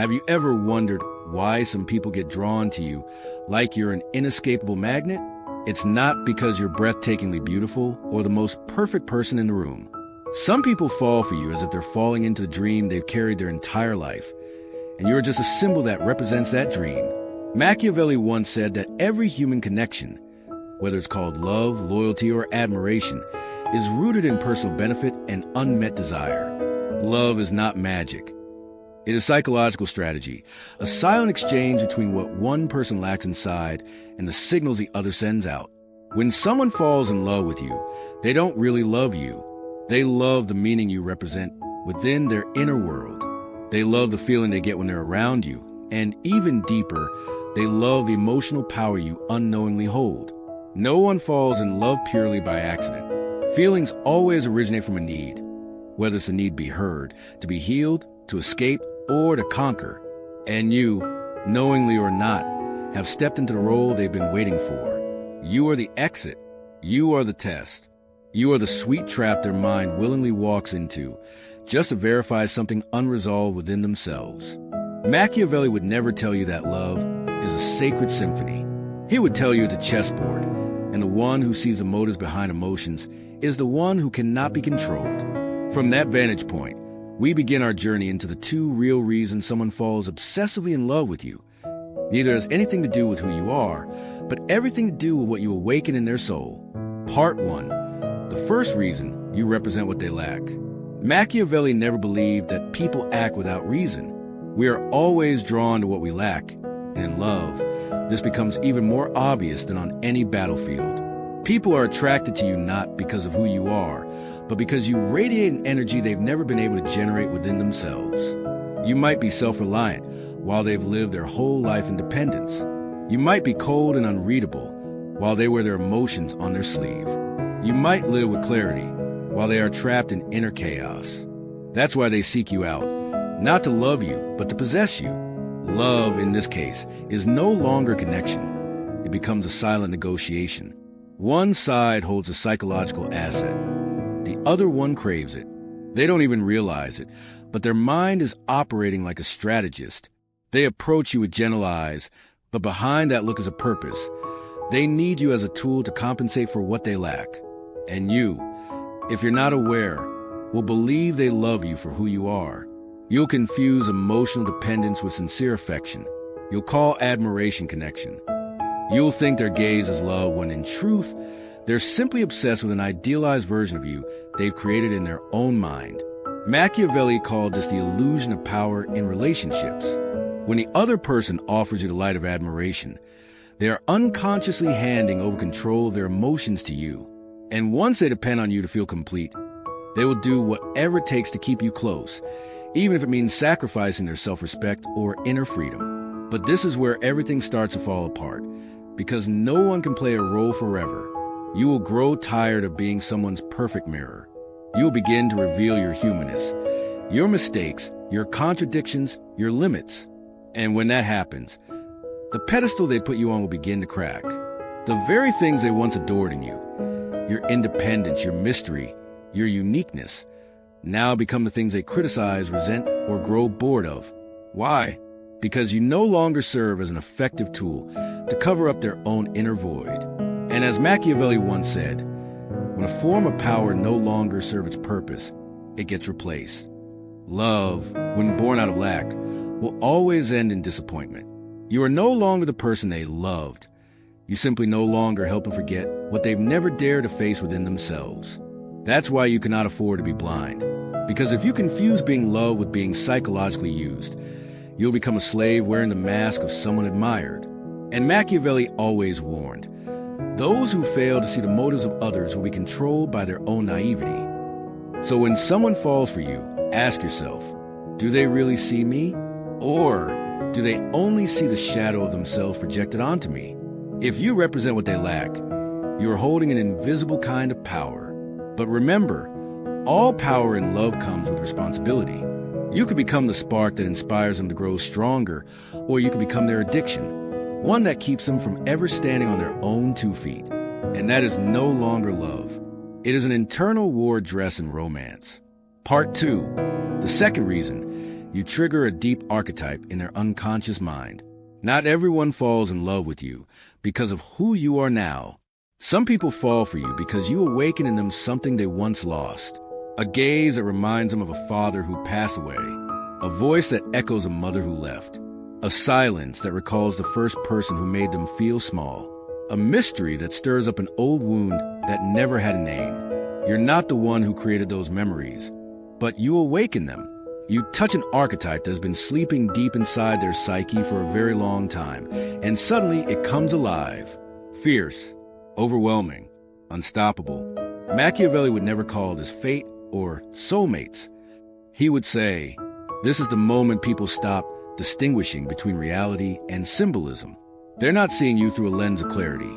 Have you ever wondered why some people get drawn to you like you're an inescapable magnet? It's not because you're breathtakingly beautiful or the most perfect person in the room. Some people fall for you as if they're falling into the dream they've carried their entire life, and you're just a symbol that represents that dream. Machiavelli once said that every human connection, whether it's called love, loyalty, or admiration, is rooted in personal benefit and unmet desire. Love is not magic. It is psychological strategy, a silent exchange between what one person lacks inside and the signals the other sends out. When someone falls in love with you, they don't really love you. They love the meaning you represent within their inner world. They love the feeling they get when they're around you. And even deeper, they love the emotional power you unknowingly hold. No one falls in love purely by accident. Feelings always originate from a need, whether it's a need to be heard, to be healed, to escape, or to conquer. And you, knowingly or not, have stepped into the role they've been waiting for. You are the exit. You are the test. You are the sweet trap their mind willingly walks into, just to verify something unresolved within themselves. Machiavelli would never tell you that love is a sacred symphony. He would tell you it's a chessboard, and the one who sees the motives behind emotions is the one who cannot be controlled. From that vantage point, we begin our journey into the two real reasons someone falls obsessively in love with you. Neither has anything to do with who you are, but everything to do with what you awaken in their soul. Part 1. The first reason: you represent what they lack. Machiavelli never believed that people act without reason. We are always drawn to what we lack, and in love, this becomes even more obvious than on any battlefield. People are attracted to you not because of who you are, but because you radiate an energy they've never been able to generate within themselves. You might be self-reliant while they've lived their whole life in dependence. You might be cold and unreadable while they wear their emotions on their sleeve. You might live with clarity while they are trapped in inner chaos. That's why they seek you out, not to love you, but to possess you. Love, in this case, is no longer connection. It becomes a silent negotiation. One side holds a psychological asset. The other one craves it. They don't even realize it, but their mind is operating like a strategist. They approach you with gentle eyes, but behind that look is a purpose. They need you as a tool to compensate for what they lack. And you, if you're not aware, will believe they love you for who you are. You'll confuse emotional dependence with sincere affection. You'll call admiration connection. You'll think their gaze is love when in truth, they're simply obsessed with an idealized version of you they've created in their own mind. Machiavelli called this the illusion of power in relationships. When the other person offers you the light of admiration, they are unconsciously handing over control of their emotions to you. And once they depend on you to feel complete, they will do whatever it takes to keep you close, even if it means sacrificing their self-respect or inner freedom. But this is where everything starts to fall apart, because no one can play a role forever. You will grow tired of being someone's perfect mirror. You will begin to reveal your humanness, your mistakes, your contradictions, your limits. And when that happens, the pedestal they put you on will begin to crack. The very things they once adored in you, your independence, your mystery, your uniqueness, now become the things they criticize, resent, or grow bored of. Why? Because you no longer serve as an effective tool to cover up their own inner void. And as Machiavelli once said, when a form of power no longer serves its purpose, it gets replaced. Love, when born out of lack, will always end in disappointment. You are no longer the person they loved. You simply no longer help them forget what they've never dared to face within themselves. That's why you cannot afford to be blind. Because if you confuse being loved with being psychologically used, you'll become a slave wearing the mask of someone admired. And Machiavelli always warned, those who fail to see the motives of others will be controlled by their own naivety. So when someone falls for you, ask yourself, do they really see me? Or do they only see the shadow of themselves projected onto me? If you represent what they lack, you are holding an invisible kind of power. But remember, all power and love comes with responsibility. You could become the spark that inspires them to grow stronger, or you could become their addiction, one that keeps them from ever standing on their own 2 feet. And that is no longer love. It is an internal war dressed in romance. Part 2. The second reason: You trigger a deep archetype in their unconscious mind. Not everyone falls in love with you because of who you are now. Some people fall for you because you awaken in them something they once lost. A gaze that reminds them of a father who passed away. A voice that echoes a mother who left. A silence that recalls the first person who made them feel small. A mystery that stirs up an old wound that never had a name. You're not the one who created those memories, but you awaken them. You touch an archetype that has been sleeping deep inside their psyche for a very long time, and suddenly it comes alive. Fierce, overwhelming, unstoppable. Machiavelli would never call this fate or soulmates. He would say, this is the moment people stop distinguishing between reality and symbolism. They're not seeing you through a lens of clarity.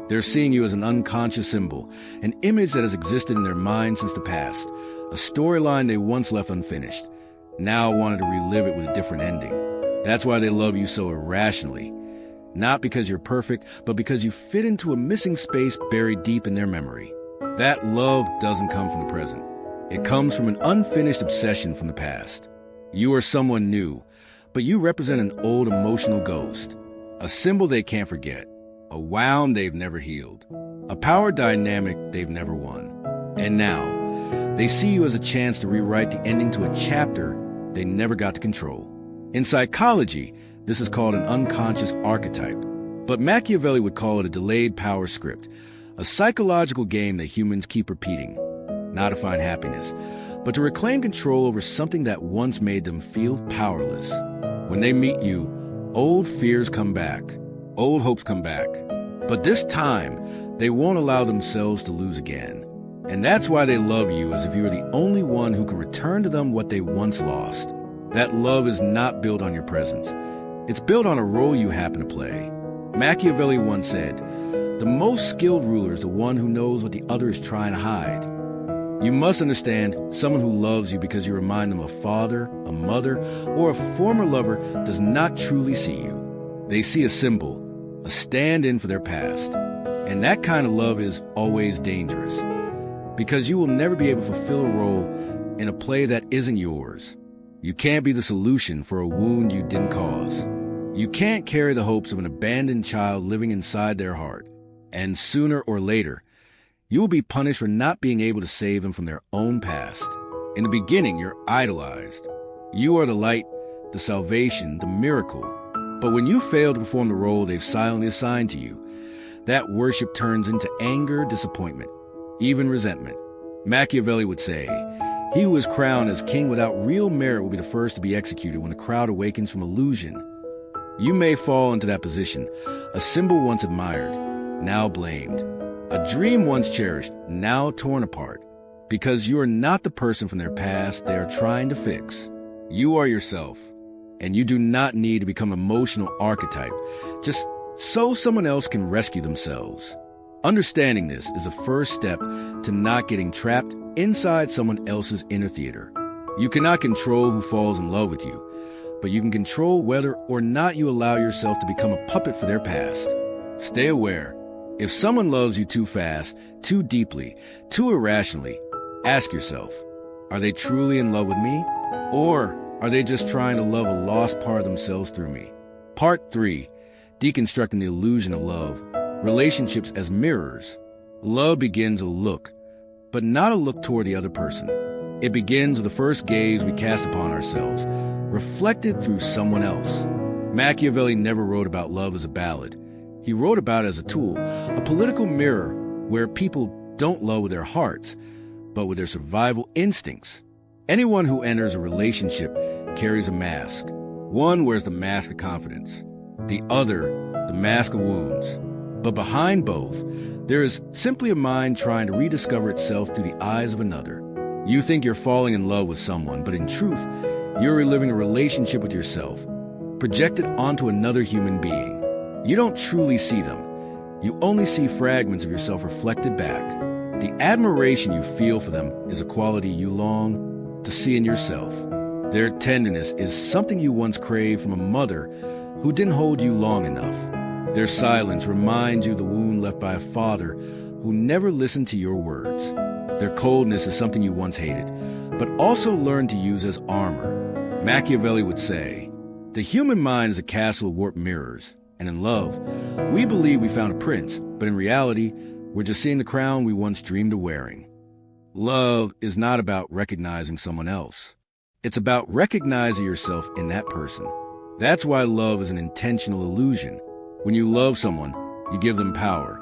They're seeing you as an unconscious symbol, an image that has existed in their mind since the past, a storyline they once left unfinished, now wanted to relive it with a different ending. That's why they love you so irrationally. Not because you're perfect, but because you fit into a missing space buried deep in their memory. That love doesn't come from the present. It comes from an unfinished obsession from the past. You are someone new, but you represent an old emotional ghost, a symbol they can't forget, a wound they've never healed, a power dynamic they've never won. And now, they see you as a chance to rewrite the ending to a chapter they never got to control. In psychology, this is called an unconscious archetype, but Machiavelli would call it a delayed power script, a psychological game that humans keep repeating, not to find happiness, but to reclaim control over something that once made them feel powerless. When they meet you, old fears come back, old hopes come back, but this time, they won't allow themselves to lose again. And that's why they love you as if you were the only one who can return to them what they once lost. That love is not built on your presence. It's built on a role you happen to play. Machiavelli once said, the most skilled ruler is the one who knows what the other is trying to hide. You must understand, someone who loves you because you remind them of a father, a mother, or a former lover does not truly see you. They see a symbol, a stand-in for their past. And that kind of love is always dangerous, because you will never be able to fulfill a role in a play that isn't yours. You can't be the solution for a wound you didn't cause. You can't carry the hopes of an abandoned child living inside their heart. And sooner or later, you will be punished for not being able to save them from their own past. In the beginning, you're idolized. You are the light, the salvation, the miracle. But when you fail to perform the role they've silently assigned to you, that worship turns into anger, disappointment, even resentment. Machiavelli would say, he who is crowned as king without real merit will be the first to be executed when the crowd awakens from illusion. You may fall into that position, a symbol once admired, now blamed. A dream once cherished, now torn apart, because you are not the person from their past they are trying to fix. You are yourself, and you do not need to become an emotional archetype, just so someone else can rescue themselves. Understanding this is a first step to not getting trapped inside someone else's inner theater. You cannot control who falls in love with you, but you can control whether or not you allow yourself to become a puppet for their past. Stay aware. If someone loves you too fast, too deeply, too irrationally, ask yourself, are they truly in love with me? Or are they just trying to love a lost part of themselves through me? Part 3, deconstructing the illusion of love, relationships as mirrors. Love begins with a look, but not a look toward the other person. It begins with the first gaze we cast upon ourselves, reflected through someone else. Machiavelli never wrote about love as a ballad. He wrote about it as a tool, a political mirror where people don't love with their hearts, but with their survival instincts. Anyone who enters a relationship carries a mask. One wears the mask of confidence, the other the mask of wounds. But behind both, there is simply a mind trying to rediscover itself through the eyes of another. You think you're falling in love with someone, but in truth, you're reliving a relationship with yourself, projected onto another human being. You don't truly see them. You only see fragments of yourself reflected back. The admiration you feel for them is a quality you long to see in yourself. Their tenderness is something you once craved from a mother who didn't hold you long enough. Their silence reminds you of the wound left by a father who never listened to your words. Their coldness is something you once hated, but also learned to use as armor. Machiavelli would say, "The human mind is a castle of warped mirrors, and in love, we believe we found a prince, but in reality, we're just seeing the crown we once dreamed of wearing." Love is not about recognizing someone else. It's about recognizing yourself in that person. That's why love is an intentional illusion. When you love someone, you give them power.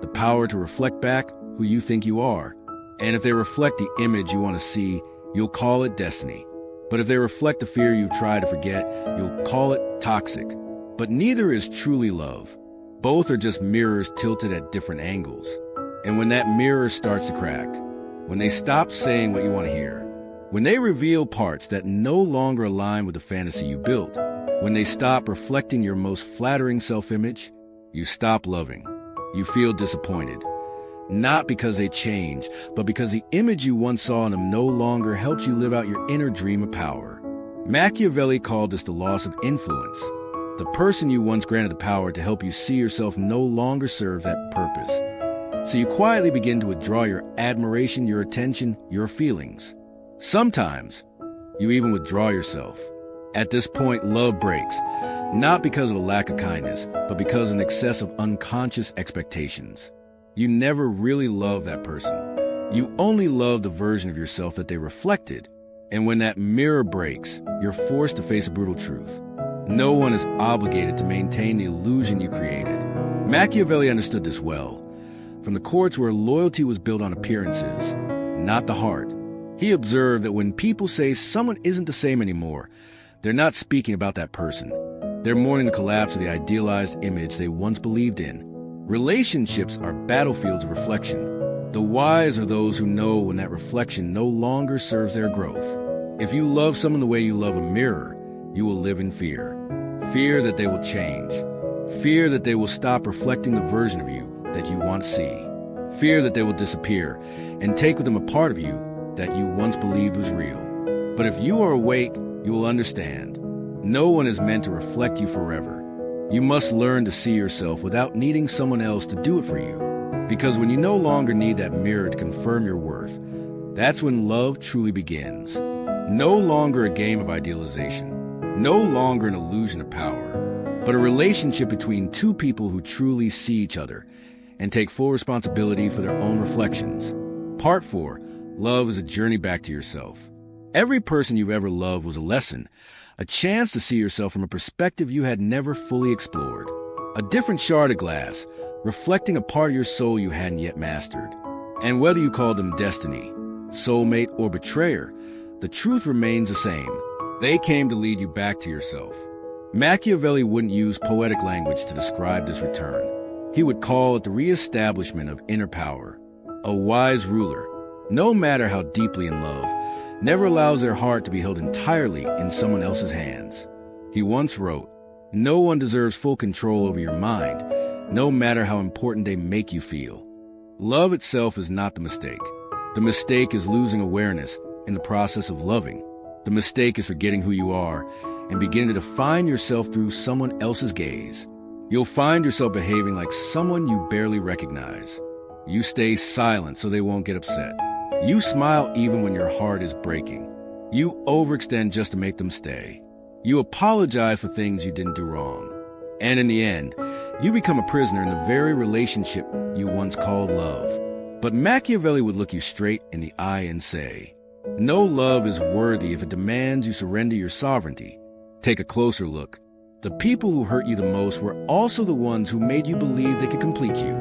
The power to reflect back who you think you are. And if they reflect the image you want to see, you'll call it destiny. But if they reflect the fear you've tried to forget, you'll call it toxic. But neither is truly love. Both are just mirrors tilted at different angles. And when that mirror starts to crack, when they stop saying what you want to hear, when they reveal parts that no longer align with the fantasy you built, when they stop reflecting your most flattering self-image, you stop loving. You feel disappointed. Not because they changed, but because the image you once saw in them no longer helps you live out your inner dream of power. Machiavelli called this the loss of influence. The person you once granted the power to help you see yourself no longer serves that purpose. So you quietly begin to withdraw your admiration, your attention, your feelings. Sometimes, you even withdraw yourself. At this point, love breaks, not because of a lack of kindness, but because of an excess of unconscious expectations. You never really love that person. You only love the version of yourself that they reflected. And when that mirror breaks, you're forced to face a brutal truth. No one is obligated to maintain the illusion you created. Machiavelli understood this well. From the courts where loyalty was built on appearances, not the heart, he observed that when people say someone isn't the same anymore, they're not speaking about that person. They're mourning the collapse of the idealized image they once believed in. Relationships are battlefields of reflection. The wise are those who know when that reflection no longer serves their growth. If you love someone the way you love a mirror, you will live in fear. Fear that they will change. Fear that they will stop reflecting the version of you that you once see. Fear that they will disappear and take with them a part of you that you once believed was real. But if you are awake, you will understand. No one is meant to reflect you forever. You must learn to see yourself without needing someone else to do it for you. Because when you no longer need that mirror to confirm your worth, that's when love truly begins. No longer a game of idealization. No longer an illusion of power. But a relationship between two people who truly see each other and take full responsibility for their own reflections. Part 4. Love is a journey back to yourself. Every person you've ever loved was a lesson, a chance to see yourself from a perspective you had never fully explored. A different shard of glass, reflecting a part of your soul you hadn't yet mastered. And whether you call them destiny, soulmate, or betrayer, the truth remains the same. They came to lead you back to yourself. Machiavelli wouldn't use poetic language to describe this return. He would call it the reestablishment of inner power. A wise ruler, no matter how deeply in love, never allows their heart to be held entirely in someone else's hands. He once wrote, "No one deserves full control over your mind, no matter how important they make you feel." Love itself is not the mistake. The mistake is losing awareness in the process of loving. The mistake is forgetting who you are and beginning to define yourself through someone else's gaze. You'll find yourself behaving like someone you barely recognize. You stay silent so they won't get upset. You smile even when your heart is breaking. You overextend just to make them stay. You apologize for things you didn't do wrong. And in the end, you become a prisoner in the very relationship you once called love. But Machiavelli would look you straight in the eye and say, "No love is worthy if it demands you surrender your sovereignty." Take a closer look. The people who hurt you the most were also the ones who made you believe they could complete you.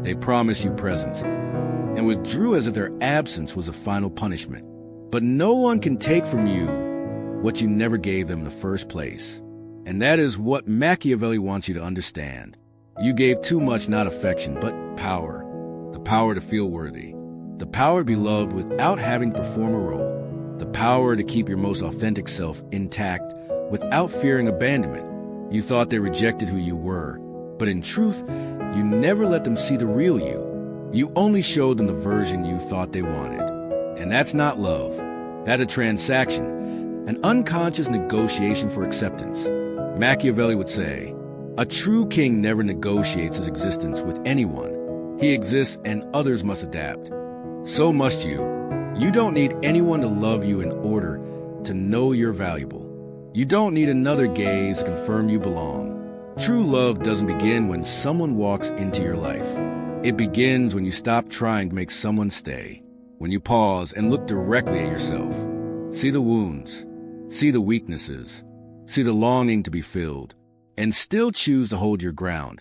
They promised you presence and withdrew as if their absence was a final punishment. But no one can take from you what you never gave them in the first place. And that is what Machiavelli wants you to understand. You gave too much, not affection, but power. The power to feel worthy. The power to be loved without having to perform a role. The power to keep your most authentic self intact without fearing abandonment. You thought they rejected who you were, but in truth, you never let them see the real you. You only showed them the version you thought they wanted. And that's not love. That's a transaction, an unconscious negotiation for acceptance. Machiavelli would say, "A true king never negotiates his existence with anyone. He exists and others must adapt. So must you. You don't need anyone to love you in order to know you're valuable. You don't need another gaze to confirm you belong. True love doesn't begin when someone walks into your life. It begins when you stop trying to make someone stay. When you pause and look directly at yourself. See the wounds. See the weaknesses. See the longing to be filled. And still choose to hold your ground,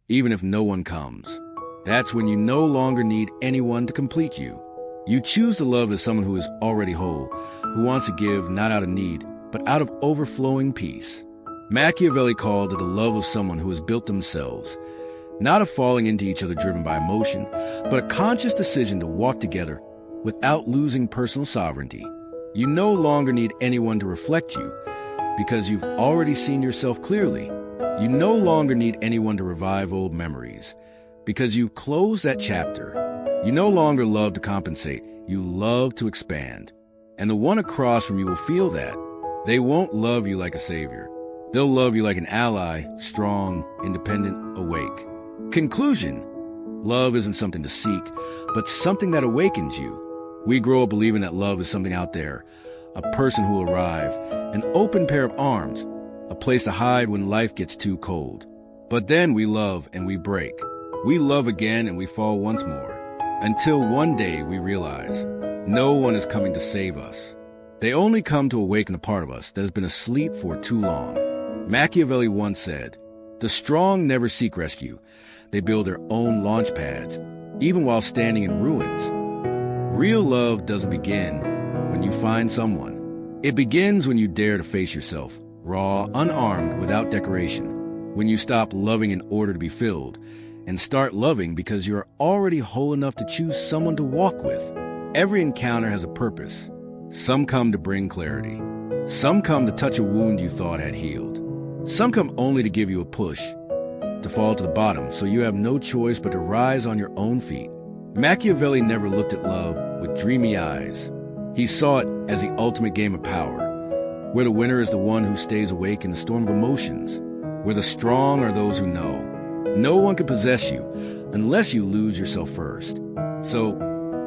even if no one comes. That's when you no longer need anyone to complete you. You choose to love as someone who is already whole, who wants to give not out of need, but out of overflowing peace. Machiavelli called it the love of someone who has built themselves, not a falling into each other driven by emotion, but a conscious decision to walk together without losing personal sovereignty. You no longer need anyone to reflect you because you've already seen yourself clearly. You no longer need anyone to revive old memories because you've closed that chapter. You no longer love to compensate, you love to expand. And the one across from you will feel that. They won't love you like a savior. They'll love you like an ally, strong, independent, awake. Conclusion: love isn't something to seek, but something that awakens you. We grow up believing that love is something out there, a person who will arrive, an open pair of arms, a place to hide when life gets too cold. But then we love and we break. We love again and we fall once more. Until one day we realize no one is coming to save us. They only come to awaken a part of us that has been asleep for too long. Machiavelli once said, "The strong never seek rescue. They build their own launch pads, even while standing in ruins." Real love doesn't begin when you find someone. It begins when you dare to face yourself, raw, unarmed, without decoration. When you stop loving in order to be filled, and start loving because you're already whole enough to choose someone to walk with. Every encounter has a purpose. Some come to bring clarity. Some come to touch a wound you thought had healed. Some come only to give you a push, to fall to the bottom, so you have no choice but to rise on your own feet. Machiavelli never looked at love with dreamy eyes. He saw it as the ultimate game of power, where the winner is the one who stays awake in the storm of emotions, where the strong are those who know. No one can possess you unless you lose yourself first. So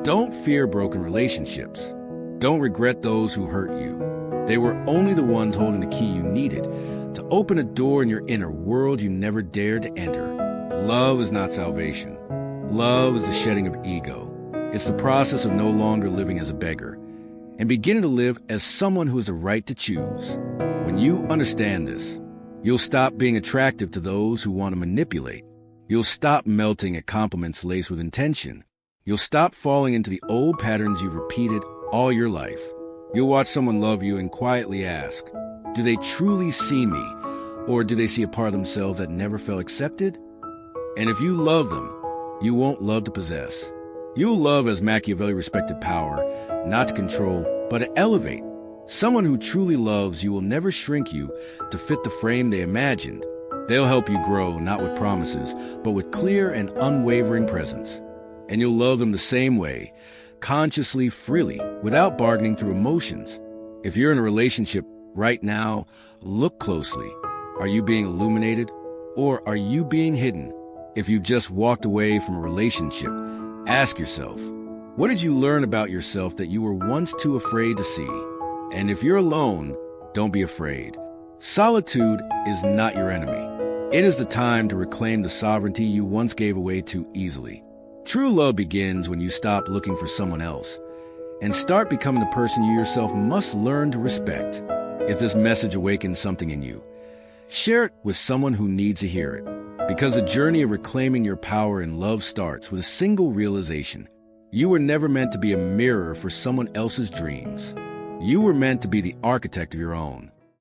don't fear broken relationships. Don't regret those who hurt you. They were only the ones holding the key you needed to open a door in your inner world you never dared to enter. Love is not salvation. Love is the shedding of ego. It's the process of no longer living as a beggar and beginning to live as someone who has the right to choose. When you understand this, you'll stop being attractive to those who want to manipulate. You'll stop melting at compliments laced with intention. You'll stop falling into the old patterns you've repeated all your life. You'll watch someone love you and quietly ask, do they truly see me? Or do they see a part of themselves that never felt accepted? And if you love them, you won't love to possess. You'll love as Machiavelli respected power, not to control, but to elevate. Someone who truly loves you will never shrink you to fit the frame they imagined. They'll help you grow, not with promises, but with clear and unwavering presence. And you'll love them the same way, consciously, freely, without bargaining through emotions. If you're in a relationship right now, look closely. Are you being illuminated, or are you being hidden? If you've just walked away from a relationship, ask yourself, what did you learn about yourself that you were once too afraid to see? And if you're alone, don't be afraid. Solitude is not your enemy. It is the time to reclaim the sovereignty you once gave away too easily. True love begins when you stop looking for someone else and start becoming the person you yourself must learn to respect. If this message awakens something in you, share it with someone who needs to hear it. Because the journey of reclaiming your power in love starts with a single realization. You were never meant to be a mirror for someone else's dreams. You were meant to be the architect of your own.